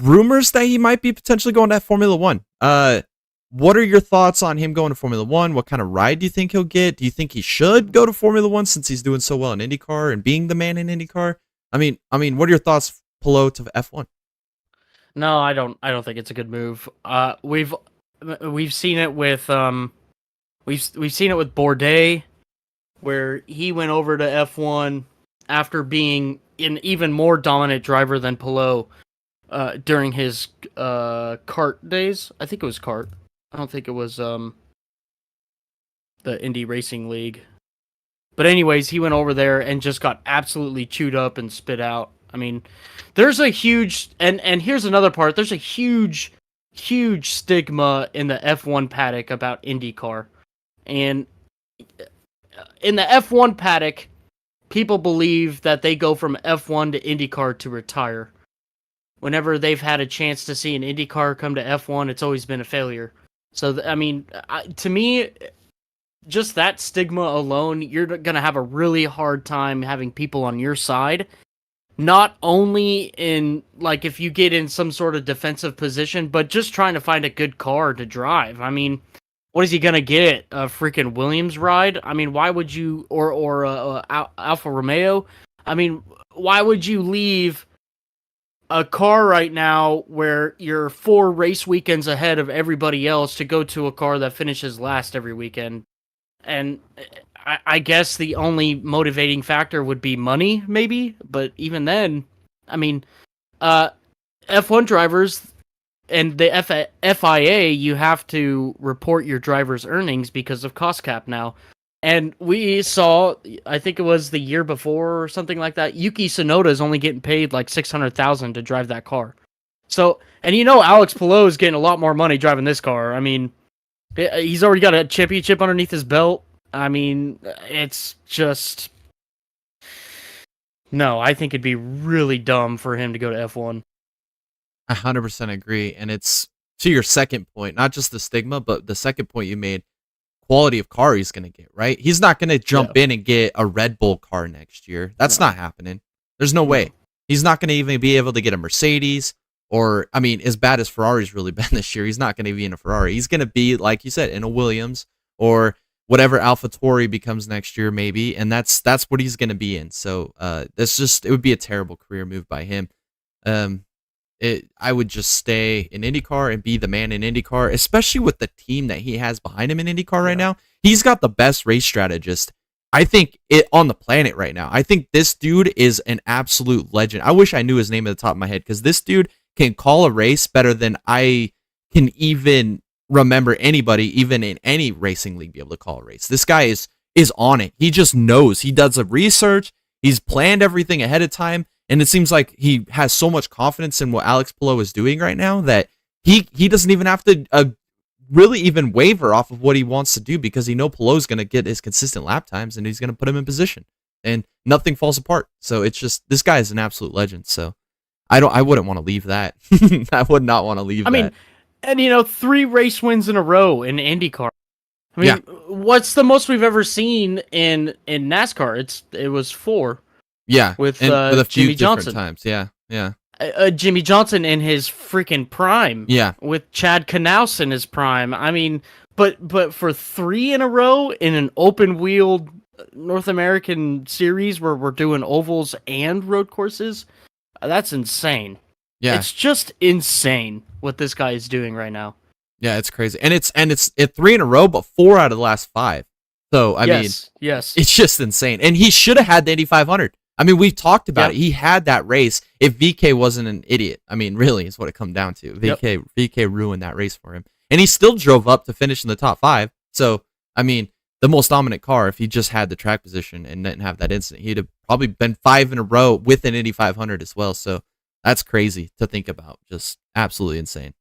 rumors that he might be potentially going to Formula One. What are your thoughts on him going to Formula One? What kind of ride do you think he'll get? Do you think he should go to Formula One since he's doing so well in IndyCar and being the man in IndyCar? I mean, what are your thoughts, Palou, to F1? No, I don't think it's a good move. We've seen it with we've seen it with Bourdais, where he went over to F1 after being an even more dominant driver than Palou during his kart days. I think it was kart. I don't think it was the Indy Racing League. But anyways, he went over there and just got absolutely chewed up and spit out. I mean, there's a huge and here's another part. There's a huge stigma in the F1 paddock about IndyCar. And in the F1 paddock, people believe that they go from F1 to IndyCar to retire. Whenever they've had a chance to see an IndyCar come to F1, it's always been a failure. So, to me, just that stigma alone, you're going to have a really hard time having people on your side. Not only in, like, if you get in some sort of defensive position, but just trying to find a good car to drive. I mean, what is he going to get? A freaking Williams ride? I mean, why would you, or Alfa Romeo? I mean, why would you leave a car right now where you're 4 race weekends ahead of everybody else to go to a car that finishes last every weekend? And I guess the only motivating factor would be money, maybe. But even then, I mean, F1 drivers and the FIA, you have to report your driver's earnings because of cost cap now. And we saw, I think it was the year before or something like that, Yuki Tsunoda is only getting paid like $600,000 to drive that car. So, and Alex Palou is getting a lot more money driving this car. I mean, he's already got a championship underneath his belt. I mean, it's just... No, I think it'd be really dumb for him to go to F1. 100% agree. And it's to your second point, not just the stigma, but the second point you made, quality of car he's going to get, right? He's not going to jump in and get a Red Bull car next year. That's not happening. There's no way. He's not going to even be able to get a Mercedes or, I mean, as bad as Ferrari's really been this year, he's not going to be in a Ferrari. He's going to be, like you said, in a Williams or whatever AlphaTauri becomes next year, maybe. And that's what he's going to be in. So it would be a terrible career move by him. I would just stay in IndyCar and be the man in IndyCar, especially with the team that he has behind him in IndyCar right now. He's got the best race strategist, I think, on the planet right now. I think this dude is an absolute legend. I wish I knew his name at the top of my head because this dude can call a race better than I can even remember anybody, even in any racing league, be able to call a race. This guy is on it. He just knows. He does the research. He's planned everything ahead of time. And it seems like he has so much confidence in what Alex Palou is doing right now that he doesn't even have to really even waver off of what he wants to do because he knows Palou's going to get his consistent lap times and he's going to put him in position and nothing falls apart. So it's just, this guy is an absolute legend. So I wouldn't want to leave that. I would not want to leave that. I mean, and 3 race wins in a row in IndyCar. I mean, what's the most we've ever seen in NASCAR? It was 4. Yeah, with a few Jimmy Johnson. Times. Yeah. Jimmy Johnson in his freaking prime. Yeah, with Chad Knaus in his prime. I mean, but for 3 in a row in an open-wheeled North American series where we're doing ovals and road courses, that's insane. Yeah, it's just insane what this guy is doing right now. Yeah, it's crazy, and it's 3 in a row, but 4 out of the last 5. So I mean, it's just insane. And he should have had the Indy 500. I mean, we've talked about it. He had that race if VK wasn't an idiot. I mean, really is what it come down to. VK ruined that race for him. And he still drove up to finish in the top 5. So, I mean, the most dominant car, if he just had the track position and didn't have that incident, he'd have probably been 5 in a row with an Indy 500 as well. So that's crazy to think about. Just absolutely insane.